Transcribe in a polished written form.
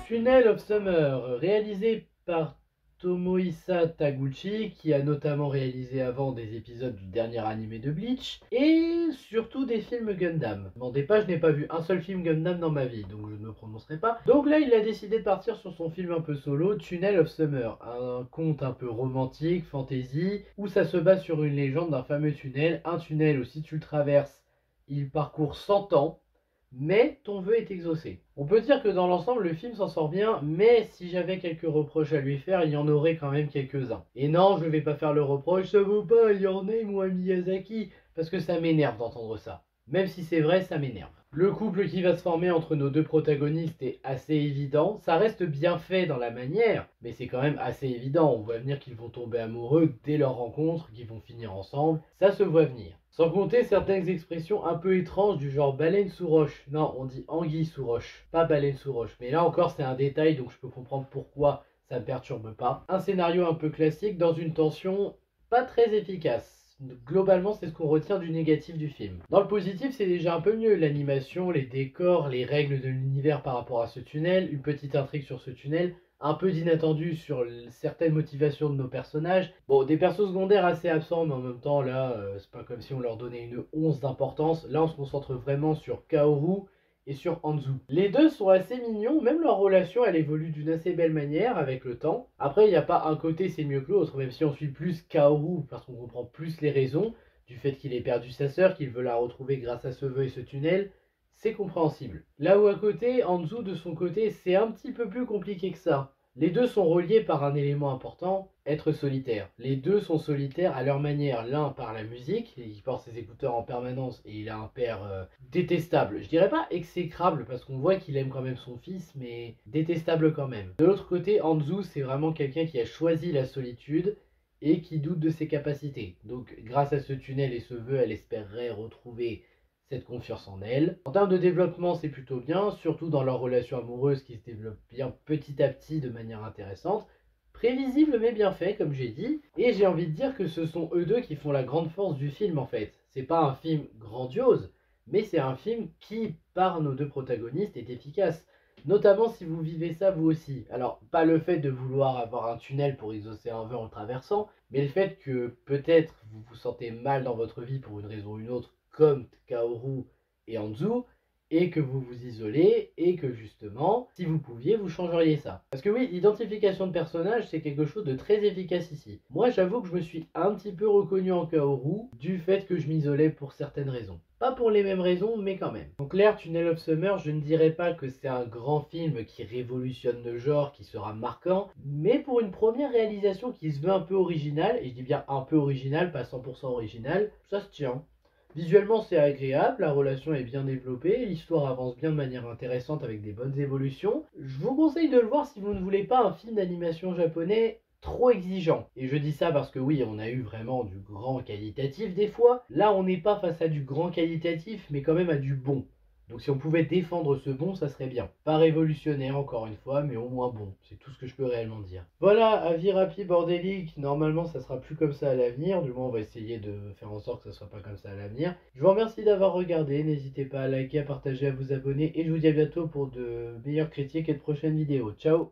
Tunnel of Summer, réalisé par Tomohisa Taguchi, qui a notamment réalisé avant des épisodes du dernier animé de Bleach, et surtout des films Gundam. M'en demandez pas, je n'ai pas vu un seul film Gundam dans ma vie, donc je ne me prononcerai pas. Donc là, il a décidé de partir sur son film un peu solo, Tunnel of Summer, un conte un peu romantique, fantasy, où ça se base sur une légende d'un fameux tunnel, un tunnel où si tu le traverses, il parcourt 100 ans, mais ton vœu est exaucé. On peut dire que dans l'ensemble, le film s'en sort bien, mais si j'avais quelques reproches à lui faire, il y en aurait quand même quelques-uns. Et non, je vais pas faire le reproche, ça vaut pas un Your Name ou un Miyazaki, parce que ça m'énerve d'entendre ça. Même si c'est vrai, ça m'énerve. Le couple qui va se former entre nos deux protagonistes est assez évident. Ça reste bien fait dans la manière, mais c'est quand même assez évident. On voit venir qu'ils vont tomber amoureux dès leur rencontre, qu'ils vont finir ensemble. Ça se voit venir. Sans compter certaines expressions un peu étranges du genre baleine sous roche. Non, on dit anguille sous roche, pas baleine sous roche. Mais là encore, c'est un détail, donc je peux comprendre pourquoi ça me perturbe pas. Un scénario un peu classique dans une tension pas très efficace. Globalement, c'est ce qu'on retient du négatif du film. Dans le positif, c'est déjà un peu mieux. L'animation, les décors, les règles de l'univers par rapport à ce tunnel, une petite intrigue sur ce tunnel, un peu d'inattendu sur certaines motivations de nos personnages. Bon, des persos secondaires assez absents, mais en même temps, là, c'est pas comme si on leur donnait une once d'importance. Là, on se concentre vraiment sur Kaoru et sur Anzu. Les deux sont assez mignons, même leur relation elle évolue d'une assez belle manière avec le temps. Après il n'y a pas un côté c'est mieux que l'autre, même si on suit plus Kaoru parce qu'on comprend plus les raisons du fait qu'il ait perdu sa sœur, qu'il veut la retrouver grâce à ce vœu et ce tunnel, c'est compréhensible. Là où à côté, Anzu de son côté c'est un petit peu plus compliqué que ça. Les deux sont reliés par un élément important, être solitaire. Les deux sont solitaires à leur manière. L'un par la musique, il porte ses écouteurs en permanence et il a un père détestable. Je dirais pas exécrable parce qu'on voit qu'il aime quand même son fils, mais détestable quand même. De l'autre côté, Anzu, c'est vraiment quelqu'un qui a choisi la solitude et qui doute de ses capacités. Donc grâce à ce tunnel et ce vœu, elle espérerait retrouver cette confiance en elle. En termes de développement, c'est plutôt bien, surtout dans leur relation amoureuse qui se développe bien petit à petit de manière intéressante. Prévisible mais bien fait, comme j'ai dit. Et j'ai envie de dire que ce sont eux deux qui font la grande force du film en fait. C'est pas un film grandiose, mais c'est un film qui, par nos deux protagonistes, est efficace. Notamment si vous vivez ça vous aussi. Alors, pas le fait de vouloir avoir un tunnel pour exaucer un vœu en le traversant, mais le fait que peut-être vous vous sentez mal dans votre vie pour une raison ou une autre, comme Kaoru et Anzu, et que vous vous isolez, et que justement, si vous pouviez, vous changeriez ça. Parce que oui, l'identification de personnage, c'est quelque chose de très efficace ici. Moi, j'avoue que je me suis un petit peu reconnu en Kaoru, du fait que je m'isolais pour certaines raisons. Pas pour les mêmes raisons, mais quand même. En clair, Tunnel of Summer, je ne dirais pas que c'est un grand film qui révolutionne le genre, qui sera marquant, mais pour une première réalisation qui se veut un peu originale, et je dis bien un peu originale, pas 100% originale, ça se tient. Visuellement, c'est agréable, la relation est bien développée, l'histoire avance bien de manière intéressante avec des bonnes évolutions. Je vous conseille de le voir si vous ne voulez pas un film d'animation japonais trop exigeant. Et je dis ça parce que oui, on a eu vraiment du grand qualitatif des fois. Là, on n'est pas face à du grand qualitatif, mais quand même à du bon. Donc si on pouvait défendre ce bon, ça serait bien. Pas révolutionnaire encore une fois, mais au moins bon. C'est tout ce que je peux réellement dire. Voilà, avis rapide bordélique. Normalement, ça sera plus comme ça à l'avenir. Du moins, on va essayer de faire en sorte que ça soit pas comme ça à l'avenir. Je vous remercie d'avoir regardé. N'hésitez pas à liker, à partager, à vous abonner. Et je vous dis à bientôt pour de meilleures critiques et de prochaines vidéos. Ciao!